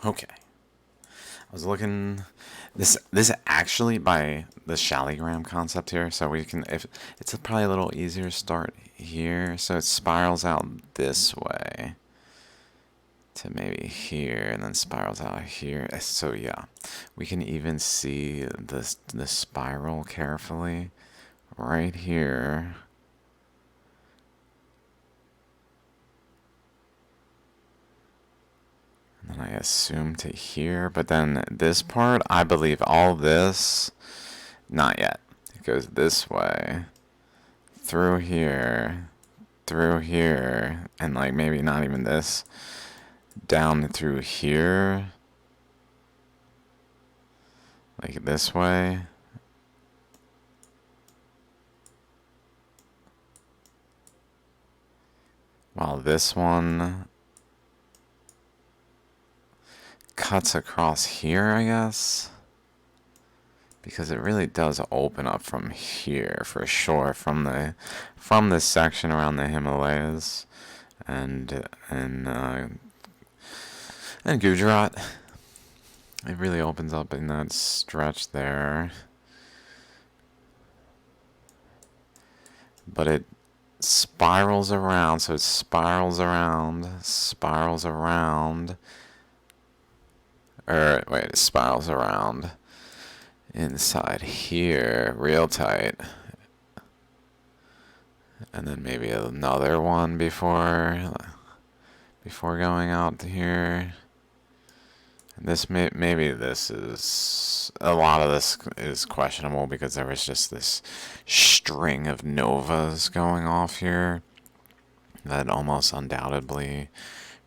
Okay. I was looking this actually by the Shaligram concept here, so we can if it's probably a little easier to start here, so it spirals out this way to maybe here and then spirals out here. So yeah, we can even see the spiral carefully right here. And I assume to here, but then this part, I believe all this, not yet. It goes this way, through here, and like maybe not even this, down through here, like this way. While this one cuts across here, I guess. Because it really does open up from here for sure, from this section around the Himalayas and Gujarat. It really opens up in that stretch there. But it spirals around, so it spirals around, or wait, it spirals around inside here real tight, and then maybe another one before going out here. This maybe this is a lot of this is questionable because there was just this string of novas going off here that almost undoubtedly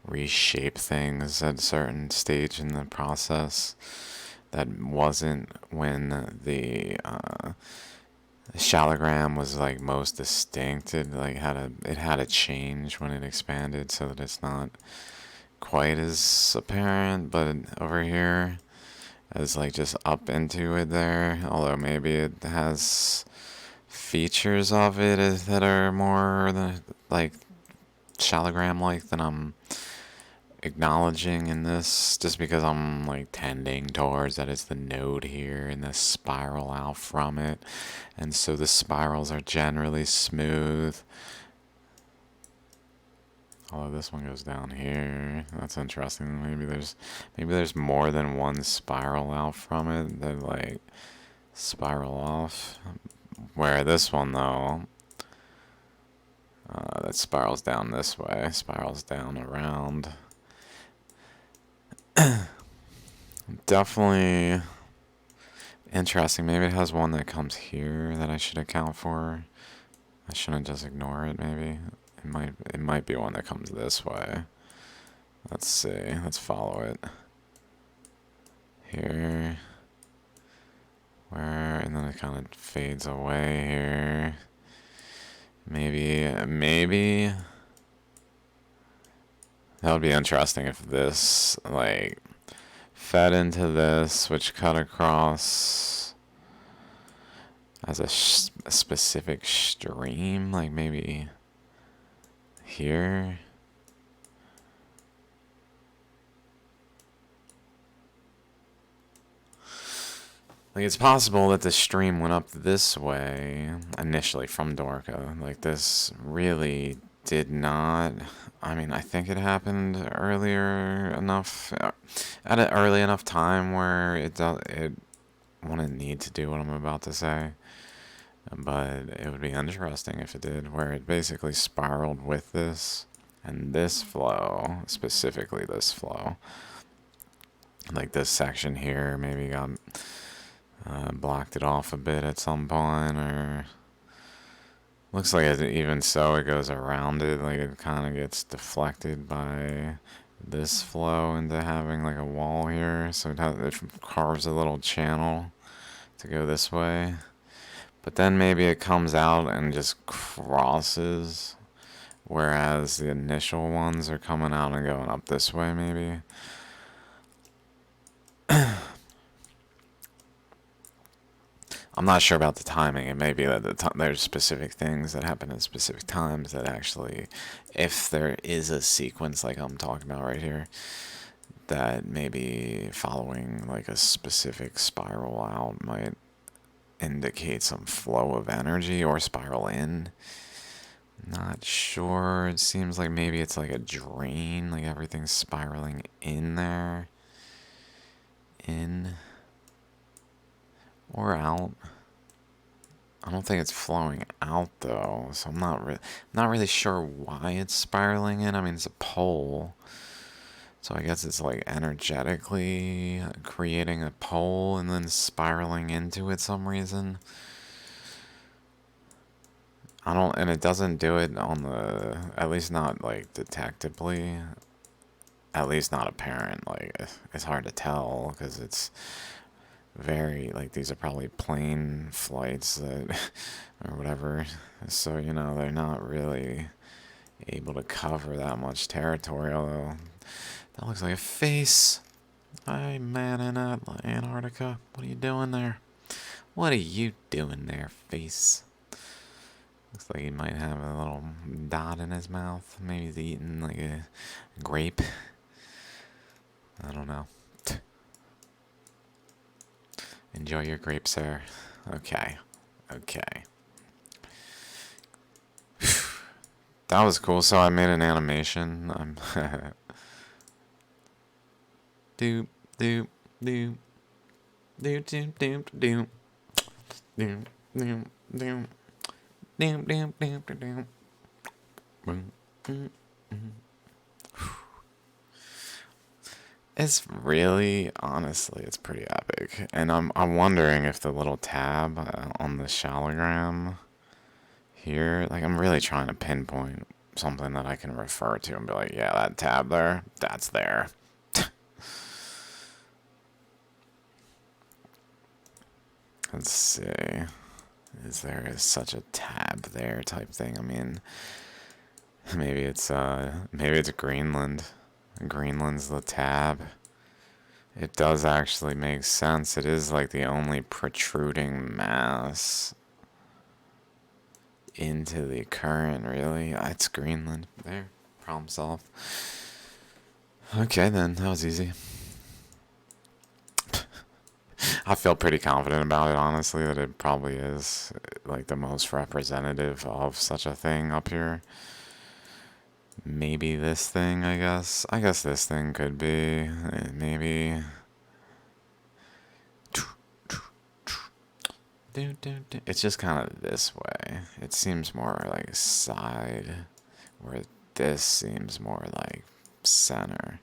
reshape things at a certain stage in the process that wasn't when the Shaligram was like most distinct. It like had a change when it expanded so that it's not quite as apparent, but over here as like just up into it there, although maybe it has features of it that are more like Shaligram like than I'm acknowledging in this, just because I'm like tending towards that it's the node here and the spiral out from it, and so the spirals are generally smooth. Although this one goes down here, that's interesting. Maybe there's more than one spiral out from it that like spiral off. Where this one though, that spirals down this way, spirals down around. Definitely interesting. Maybe it has one that comes here that I should account for. I shouldn't just ignore it, maybe. It might be one that comes this way. Let's see. Let's follow it. Here. Where, and then it kind of fades away here. Maybe. That would be interesting if this, like, fed into this, which cut across as a specific stream, like maybe here. Like, it's possible that the stream went up this way initially from Dorka. Like, this really did not. I mean, I think it happened earlier enough, at an early enough time where it wouldn't need to do what I'm about to say. But it would be interesting if it did, where it basically spiraled with this and this flow, specifically this flow. Like this section here maybe got blocked it off a bit at some point, or looks like even so it goes around it, like it kind of gets deflected by this flow into having like a wall here, so it carves a little channel to go this way. But then maybe it comes out and just crosses, whereas the initial ones are coming out and going up this way, maybe. I'm not sure about the timing. It may be that there's specific things that happen at specific times that actually, if there is a sequence like I'm talking about right here, that maybe following like a specific spiral out might indicate some flow of energy or spiral in. Not sure. It seems like maybe it's like a drain, like everything's spiraling in there. In or out. I don't think it's flowing out though, so I'm not really sure why it's spiraling in. I mean, it's a pole, so I guess it's like energetically creating a pole and then spiraling into it some reason. I don't, and it doesn't do it on the, at least not like detectably, at least not apparent. Like it's hard to tell because it's very, like, these are probably plane flights that or whatever, so you know they're not really able to cover that much territory. Although that looks like a face. Hey man in Antarctica, what are you doing there? What are you doing there, face? Looks like he might have a little dot in his mouth. Maybe he's eating like a grape. I don't know. Enjoy your grape, sir. Okay. Okay. That was cool. So I made an animation. Doop doop doop doop doop doop doop doop doop doop doop doop doop doop. It's really, honestly, it's pretty epic, and I'm wondering if the little tab on the Shaligram here, like I'm really trying to pinpoint something that I can refer to and be like, yeah, that tab there, that's there. Let's see. Is there such a tab there type thing? I mean, maybe it's Greenland. Greenland's the tab. It does actually make sense. It is like the only protruding mass into the current, really. It's Greenland. There. Problem solved. Okay, then. That was easy. I feel pretty confident about it, honestly, that it probably is like the most representative of such a thing up here. Maybe this thing, I guess. I guess this thing could be. Maybe. It's just kind of this way. It seems more like side, where this seems more like center.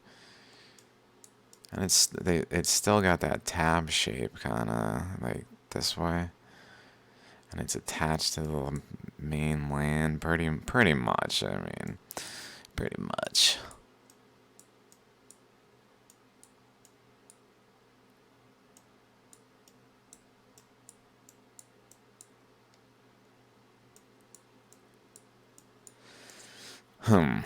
And it's still got that tab shape, kind of like this way, and it's attached to the main land, pretty much. I mean, pretty much. Hmm.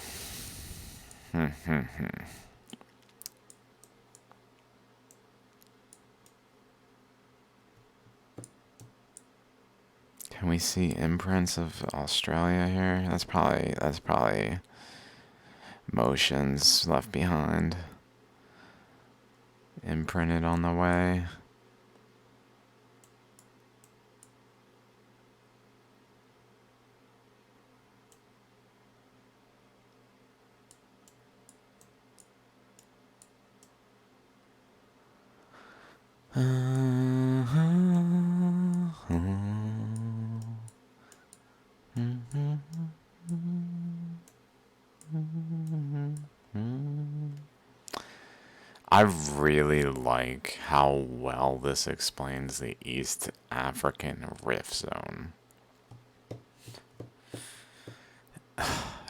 Can we see imprints of Australia here? That's probably motions left behind, imprinted on the way. I really like how well this explains the East African Rift Zone.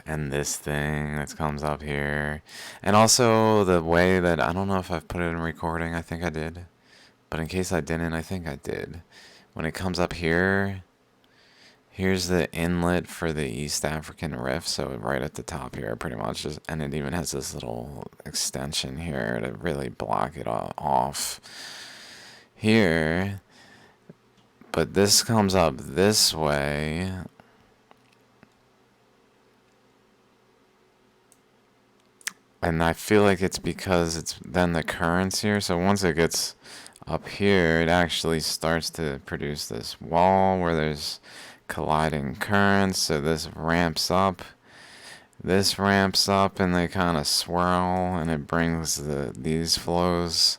And this thing that comes up here. And also the way that, I don't know if I've put it in recording, I think I did. But in case I didn't, I think I did. When it comes up here, here's the inlet for the East African Rift, so right at the top here, pretty much, and it even has this little extension here to really block it off here. But this comes up this way. And I feel like it's because it's then the currents here. So once it gets up here, it actually starts to produce this wall where there's colliding currents. So this ramps up, and they kind of swirl, and it brings these flows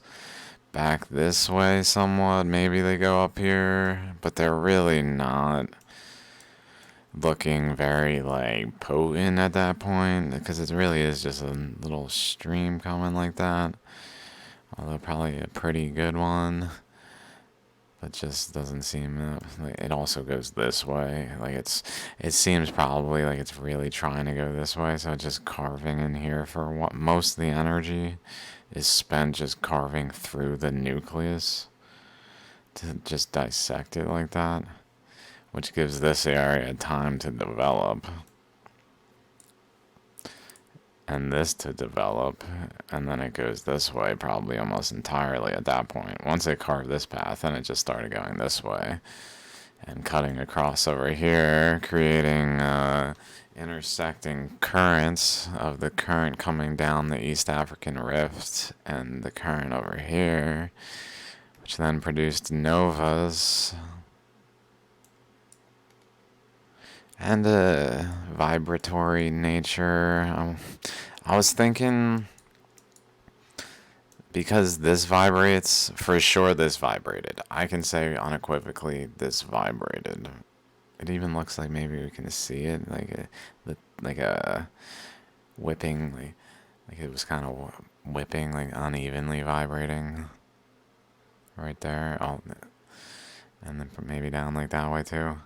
back this way somewhat. Maybe they go up here, but they're really not looking very like potent at that point because it really is just a little stream coming like that. Although probably a pretty good one, but just doesn't seem like it also goes this way. Like it seems probably like it's really trying to go this way. So just carving in here for what most of the energy is spent just carving through the nucleus to just dissect it like that, which gives this area time to develop and this to develop, and then it goes this way probably almost entirely at that point. Once it carved this path, then it just started going this way and cutting across over here, creating intersecting currents of the current coming down the East African Rift and the current over here, which then produced novas and a vibratory nature. I was thinking because this vibrates, for sure this vibrated. I can say unequivocally this vibrated. It even looks like maybe we can see it, like a whipping, like it was kind of whipping, like unevenly vibrating right there. Oh, and then maybe down like that way too.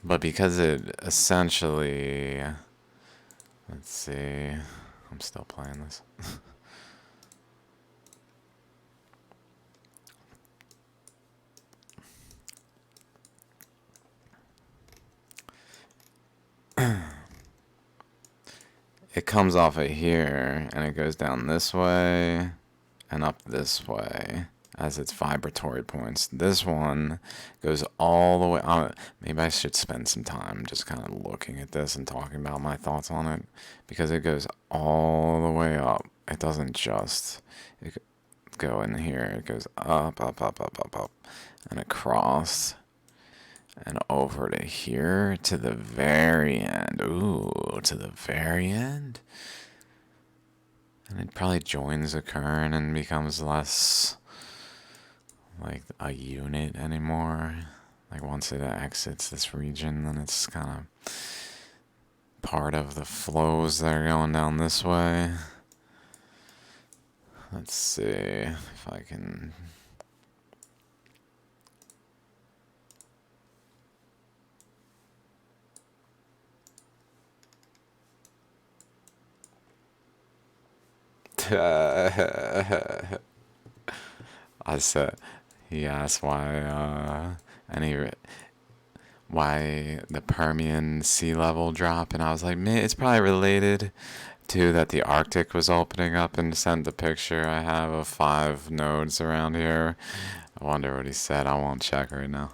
But because it essentially, let's see, I'm still playing this. It comes off of here and it goes down this way and up this way as its vibratory points. This one goes all the way. Maybe I should spend some time just kind of looking at this and talking about my thoughts on it because it goes all the way up. It doesn't just go in here. It goes up, up, up, up, up, up, and across and over to here to the very end. Ooh, to the very end. And it probably joins a current and becomes less like a unit anymore. Like once it exits this region, then it's kind of part of the flows that are going down this way. Let's see if I can. I said, he asked why the Permian sea level drop, and I was like, man, it's probably related to that the Arctic was opening up, and sent the picture I have of 5 nodes around here. I wonder what he said. I won't check right now.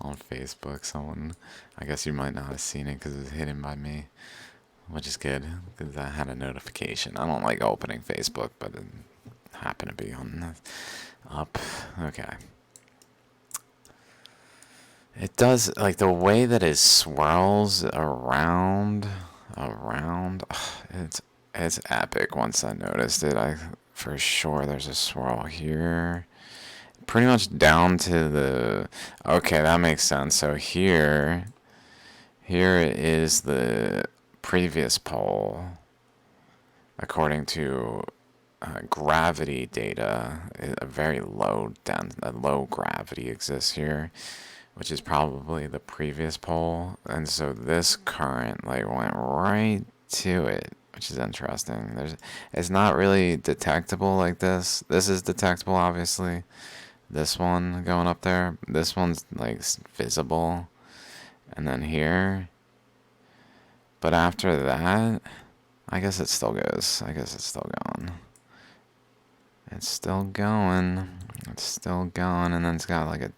On Facebook, someone, I guess you might not have seen it because it's hidden by me, which is good because I had a notification. I don't like opening Facebook, but it happened to be on up. Okay. It does, like the way that it swirls around, it's epic. Once I noticed it, for sure there's a swirl here, pretty much down to the. Okay, that makes sense. So here is the previous pole, according to gravity data. A low gravity exists here, which is probably the previous pole, and so this current like went right to it, which is interesting. It's not really detectable like this. This is detectable, obviously. This one going up there, this one's like visible, and then here. But after that, I guess it still goes. I guess it's still going. It's still going. It's still going, and then it's got like a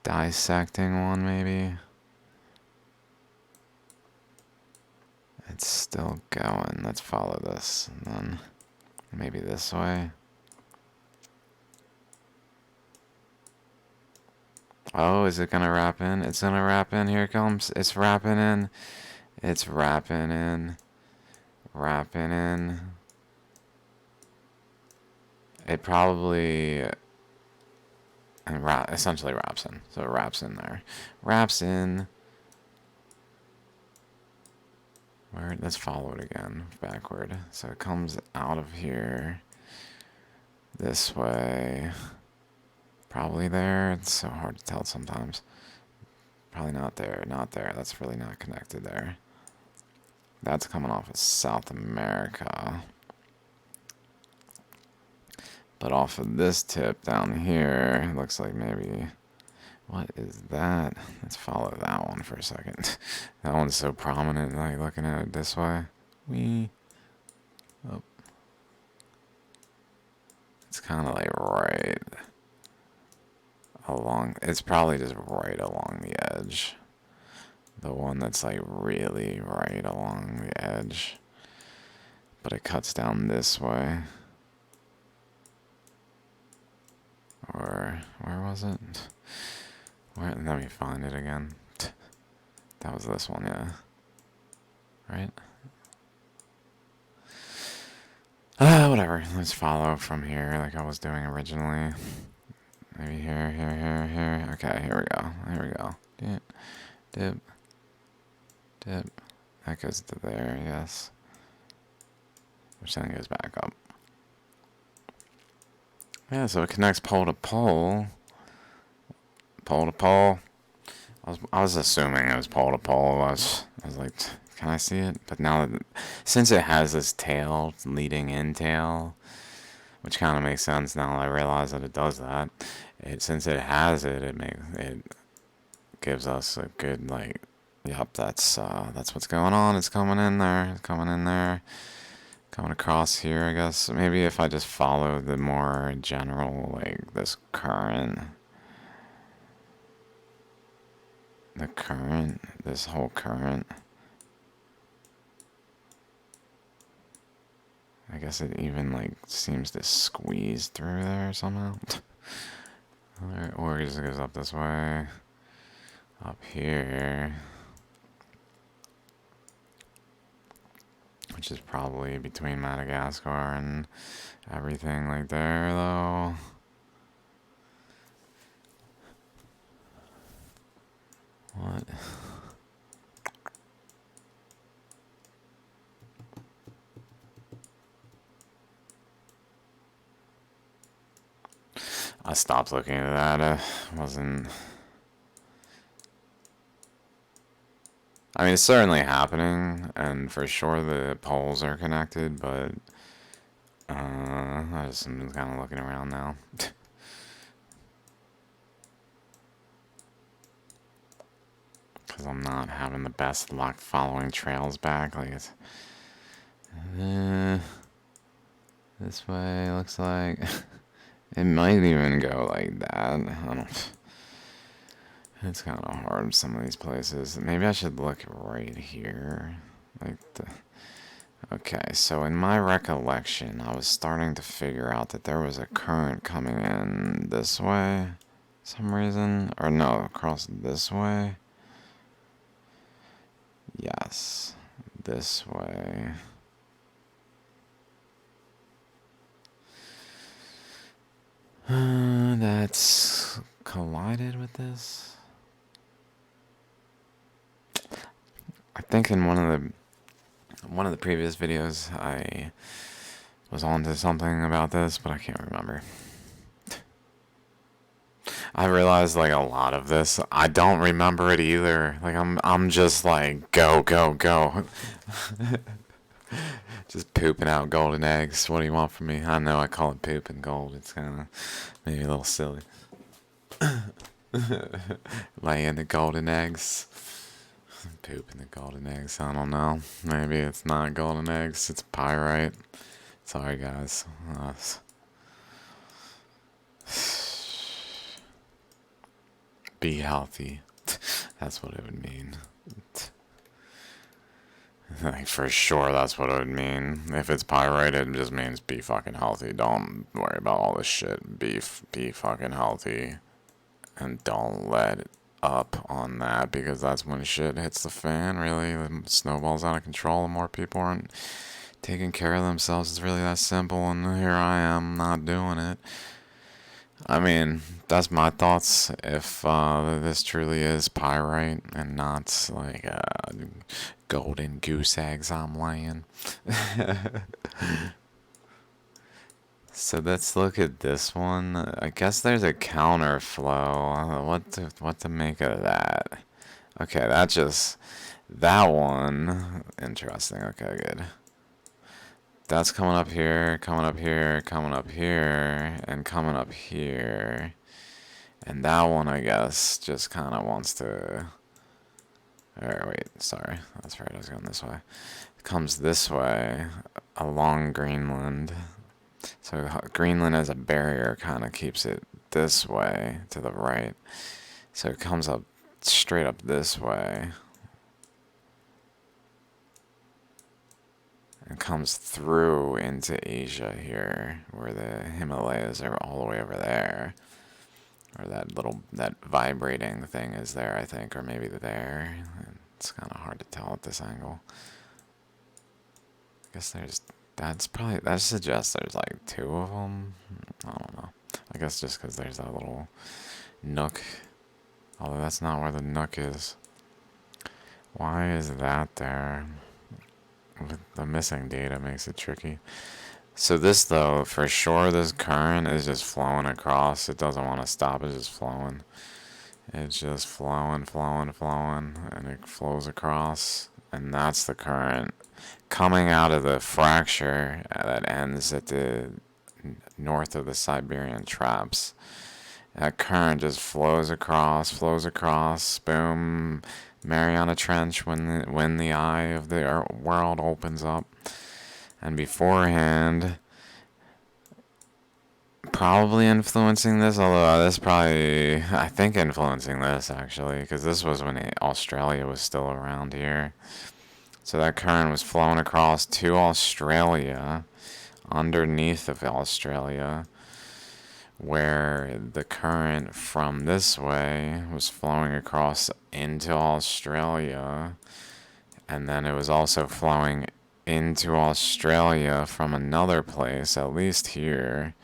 dissecting one maybe. still going. Let's follow this. And then maybe this way. Oh, is it gonna wrap in? It's gonna wrap in. Here it comes. It's wrapping in. It's wrapping in. Wrapping in. It probably essentially wraps in. So it wraps in there. Wraps in. Where? Let's follow it again. Backward. So it comes out of here. This way. Probably there. It's so hard to tell sometimes. Probably not there. Not there. That's really not connected there. That's coming off of South America. But off of this tip down here, it looks like maybe... What is that? Let's follow that one for a second. That one's so prominent, like looking at it this way. Oh. It's kind of like right along... It's probably just right along the edge. The one that's like really right along the edge. But it cuts down this way. Or where was it? Let me find it again. That was this one, yeah. Right? Whatever. Let's follow from here like I was doing originally. Maybe here, here, here, here. Okay, here we go. Here we go. Dip, dip, dip. That goes to there, yes. Which then goes back up. Yeah, so it connects pole to pole. Pole to pole. I was assuming it was pole to pole. I was like, can I see it? But now, since it has this tail, leading in tail, which kind of makes sense now I realize that it does that. Since it has it, it gives us a good, like, yep, that's what's going on. It's coming in there. It's coming in there. Coming across here, I guess. Maybe if I just follow the more general, like, this current. The current, this whole current. I guess it even, like, seems to squeeze through there somehow. Or it just goes up this way. Up here. Which is probably between Madagascar and everything like there, though. What? I stopped looking at that. Wasn't... I mean, it's certainly happening, and for sure the poles are connected, but I just am kind of looking around now. Because I'm not having the best luck following trails back. Like, it's... this way, looks like... It might even go like that. I don't... It's kind of hard, some of these places. Maybe I should look right here. Like the... Okay, so in my recollection, I was starting to figure out that there was a current coming in this way. Some reason. Or no, across this way. Yes. This way. That's collided with this. I think in one of the previous videos I was onto something about this, but I can't remember. I realized like a lot of this, I don't remember it either. Like I'm just like go go go. Just pooping out golden eggs. What do you want from me? I know I call it poop and gold. It's kind of maybe a little silly. Laying the golden eggs. Pooping the golden eggs. I don't know. Maybe it's not golden eggs. It's pyrite. Sorry, guys. Be healthy. That's what it would mean. Like, for sure, that's what it would mean. If it's pyrite, it just means be fucking healthy. Don't worry about all this shit. Be fucking healthy. And don't let up on that, because that's when shit hits the fan, really. The snowball's out of control. The more people aren't taking care of themselves, it's really that simple. And here I am, not doing it. I mean, that's my thoughts. If this truly is pyrite and not like golden goose eggs I'm laying. So let's look at this one. I guess there's a counterflow. What to make of that? Okay, that one interesting. Okay, good. That's coming up here, coming up here, coming up here, and coming up here. And that one, I guess, just kind of wants to... Or wait, sorry. That's right, I was going this way. It comes this way, along Greenland. So Greenland as a barrier kind of keeps it this way, to the right. So it comes up straight up this way. And comes through into Asia here, where the Himalayas are all the way over there. Or that vibrating thing is there, I think, or maybe there. It's kind of hard to tell at this angle. I guess that suggests there's like two of them. I don't know. I guess just because there's that little nook. Although that's not where the nook is. Why is that there? With the missing data makes it tricky. So this, though, for sure, this current is just flowing across. It doesn't want to stop. It's just flowing. It's just flowing, flowing, flowing, and it flows across. And that's the current coming out of the fracture that ends at the north of the Siberian Traps. That current just flows across, boom, Mariana Trench when the eye of the world opens up. And beforehand, probably influencing this, although this probably, I think influencing this actually, because this was when Australia was still around here. So that current was flowing across to Australia, underneath of Australia, where the current from this way was flowing across into Australia, and then it was also flowing into Australia from another place, at least here.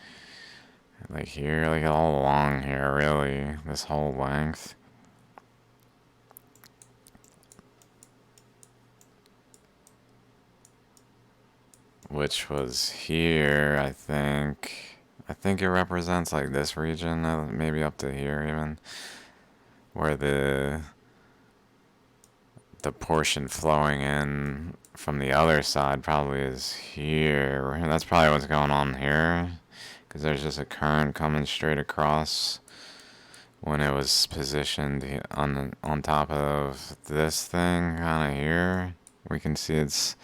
Like here, like all along here, really, this whole length. Which was here, I think. I think it represents like this region, maybe up to here even, where the portion flowing in from the other side probably is here. That's probably what's going on here, because there's just a current coming straight across when it was positioned on top of this thing kind of here. We can see it's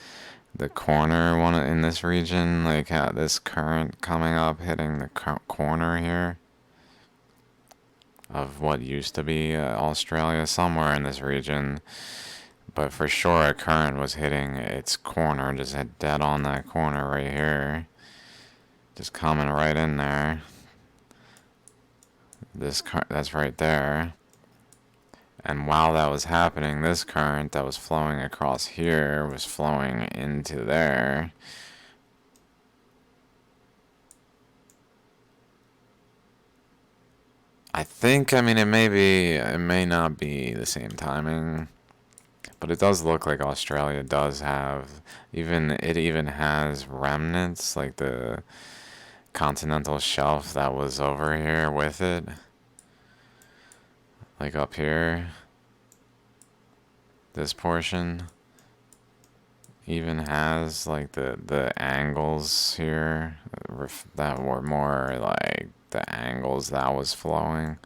the corner one in this region, like this current coming up hitting the corner here of what used to be Australia, somewhere in this region. But for sure a current was hitting its corner, just dead on that corner right here, just coming right in there. That's right there. And while that was happening, this current that was flowing across here was flowing into there. I think, I mean, it may not be the same timing, but it does look like Australia does have, it even has remnants, like the continental shelf that was over here with it. Like up here, this portion even has like the angles here that were more like the angles that was flowing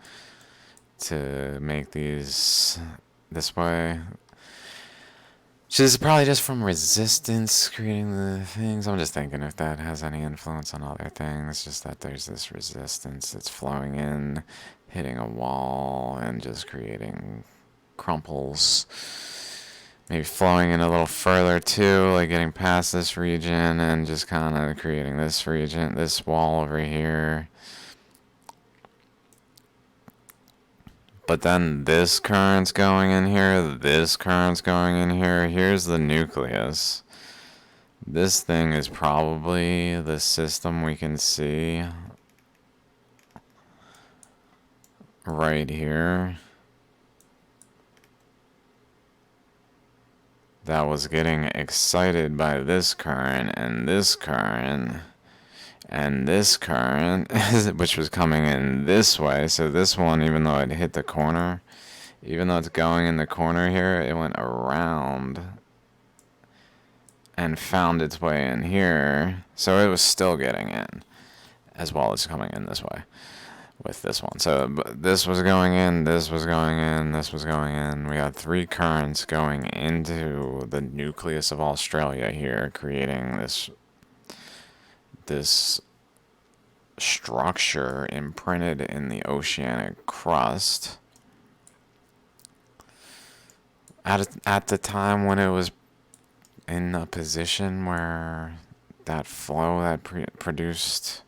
to make these this way. Which is probably just from resistance creating the things. I'm just thinking if that has any influence on other things. Just that there's this resistance that's flowing in, hitting a wall, and just creating crumples. maybe flowing in a little further too, like getting past this region and just kind of creating this region, this wall over here. But then this current's going in here, this current's going in here. Here's the nucleus. This thing is probably the system we can see right here that was getting excited by this current and this current and this current, which was coming in this way. So this one, even though it hit the corner, even though it's going in the corner here, it went around and found its way in here. So it was still getting in, as well as coming in this way with this one. So this was going in, this was going in, this was going in. We had 3 currents going into the nucleus of Australia here, creating this structure imprinted in the oceanic crust. At the time when it was in a position where that flow that produced,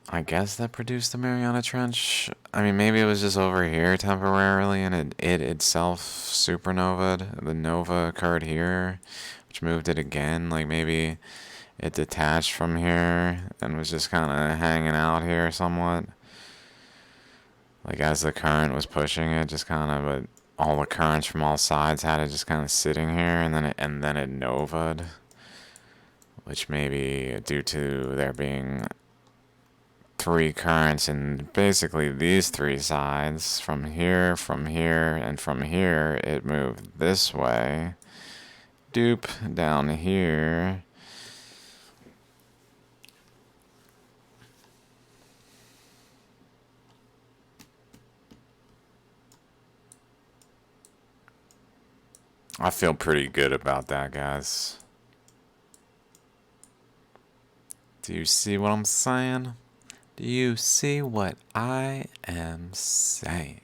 I guess that produced the Mariana Trench. I mean, maybe it was just over here temporarily and it itself supernovaed. The nova occurred here, which moved it again. Like maybe it detached from here and was just kind of hanging out here somewhat. Like as the current was pushing it, just kind of, but all the currents from all sides had it just kind of sitting here, and then it novaed, which maybe due to there being 3 currents in basically these 3 sides, from here, and from here, it moved this way, doop, down here. I feel pretty good about that, guys. Do you see what I'm saying? Do you see what I am saying?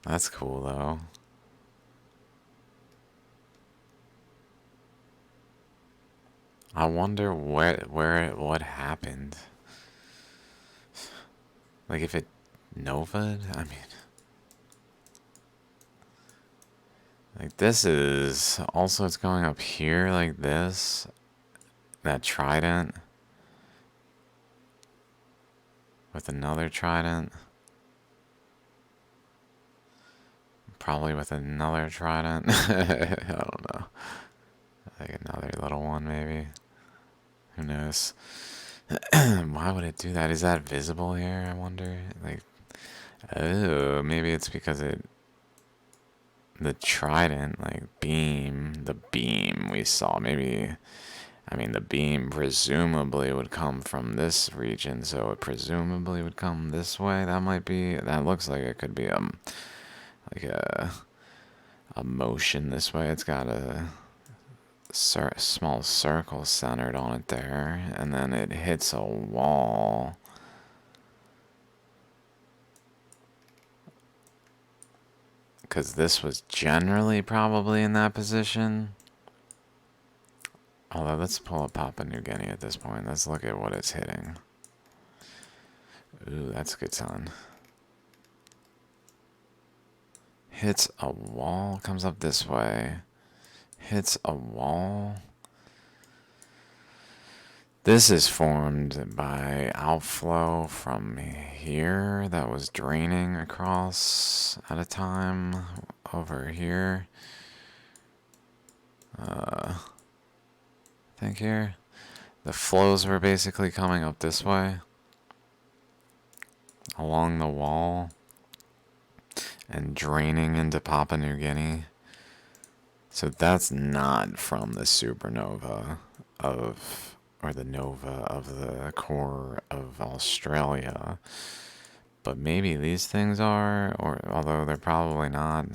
That's cool though. I wonder what happened. Like if it novaed, I mean, like this is also, it's going up here like this, that trident with another trident, probably with another trident. I don't know, like another little one maybe, who knows. Why would it do that? Is that visible here, I wonder? Like, oh, maybe it's because the trident, like the beam we saw, maybe, I mean, the beam presumably would come from this region, so it presumably would come this way. That looks like it could be, like a motion this way. It's got a small circle centered on it there, and then it hits a wall. Because this was generally probably in that position. Although, let's pull up Papua New Guinea at this point. Let's look at what it's hitting. Ooh, that's a good sign. Hits a wall, comes up this way. Hits a wall. This is formed by outflow from here that was draining across at a time over here. I think here. The flows were basically coming up this way along the wall and draining into Papua New Guinea. So that's not from the supernova or the nova of the core of Australia. But maybe these things are, or although they're probably not.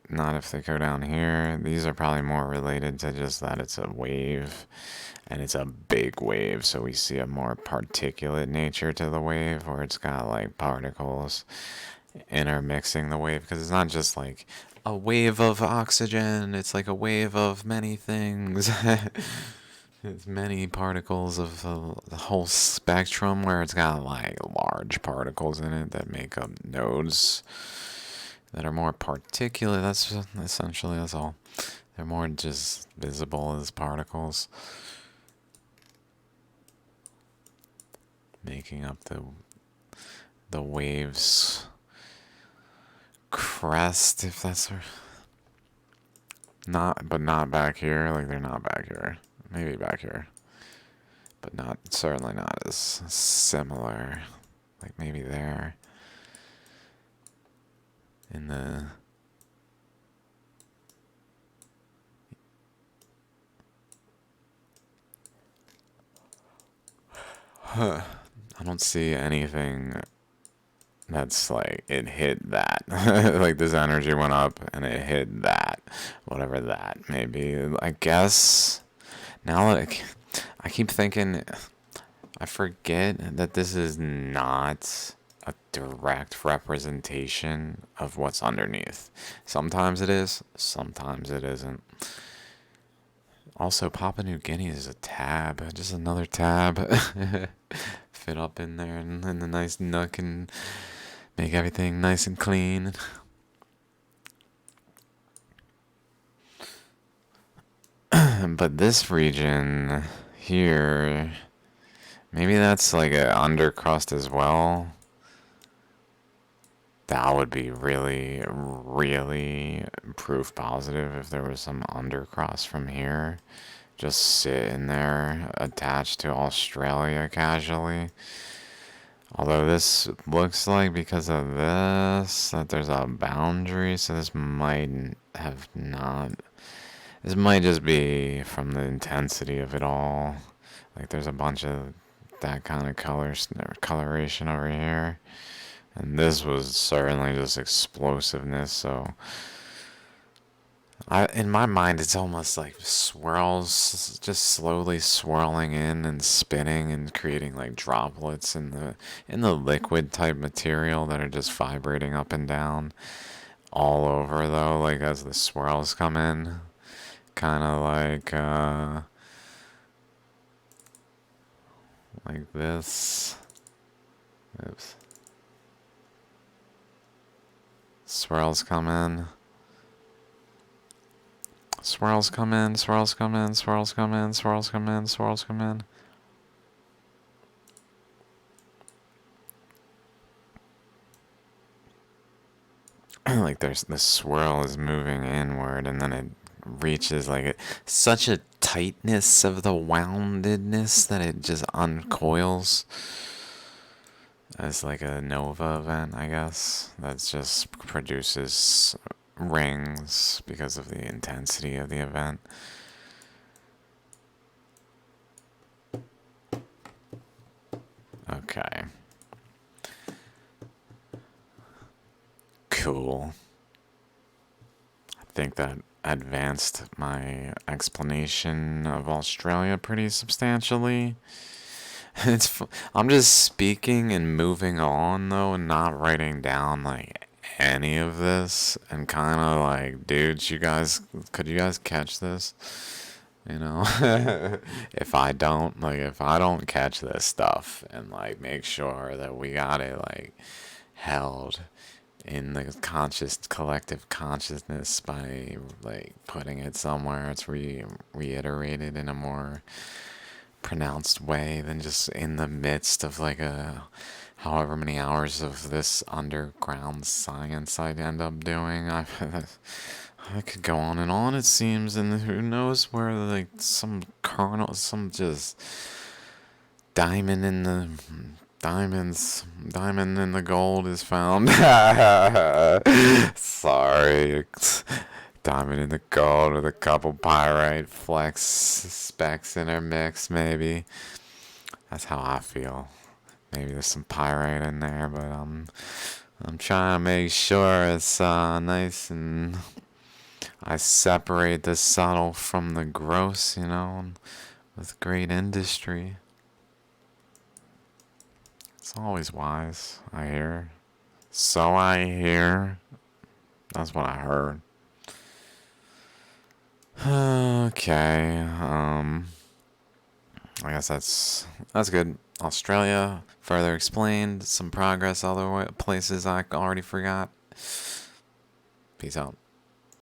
not if they go down here. These are probably more related to just that it's a wave, and it's a big wave, so we see a more particulate nature to the wave, where it's got like particles intermixing the wave, because it's not just like a wave of oxygen, it's like a wave of many things. It's many particles of the whole spectrum, where it's got like large particles in it that make up nodes that are more particulate. That's essentially, that's all. They're more just visible as particles, making up the waves crest, if that's not, but not back here. Like, they're not back here. Maybe back here, but not, certainly not as similar. Like maybe there in the I don't see anything that's like it hit that. Like this energy went up and it hit that, whatever that may be. I guess now, like, I keep thinking, I forget that this is not a direct representation of what's underneath. Sometimes it is, sometimes it isn't. Also, Papua New Guinea is a tab, just another tab. Fit up in there in the nice nook and make everything nice and clean. But this region here, maybe that's like a undercrust as well. That would be really, really proof positive if there was some undercrust from here. Just sitting there, attached to Australia casually. Although this looks like, because of this, that there's a boundary, so this might have not... This might just be from the intensity of it all. Like there's a bunch of that kind of coloration over here. And this was certainly just explosiveness, so... in my mind, it's almost like swirls, just slowly swirling in and spinning and creating like droplets in the liquid type material that are just vibrating up and down all over, though, like as the swirls come in, kind of like this. Oops. Swirls come in. Swirls come in, swirls come in, swirls come in, swirls come in, swirls come in. Like there's this swirl is moving inward, and then it reaches like such a tightness of the woundedness that it just uncoils as like a nova event, I guess. That just produces rings because of the intensity of the event. Okay. Cool. I think that advanced my explanation of Australia pretty substantially. I'm just speaking and moving on, though, and not writing down like any of this, and kind of like, dudes, could you guys catch this? You know, if I don't catch this stuff and like make sure that we got it like held in the collective consciousness by like putting it somewhere, it's reiterated in a more pronounced way than just in the midst of like a however many hours of this underground science I'd end up doing. I could go on and on, it seems, and who knows where like some kernel, some just diamond in the gold is found. Sorry. Diamond in the gold with a couple pyrite flex specs in her mix, maybe. That's how I feel. Maybe there's some pyrite in there, but I'm trying to make sure it's nice and I separate the subtle from the gross, you know, with great industry. It's always wise, I hear. So I hear. That's what I heard. Okay, I guess that's good. Australia, further explained, some progress other places I already forgot. Peace out.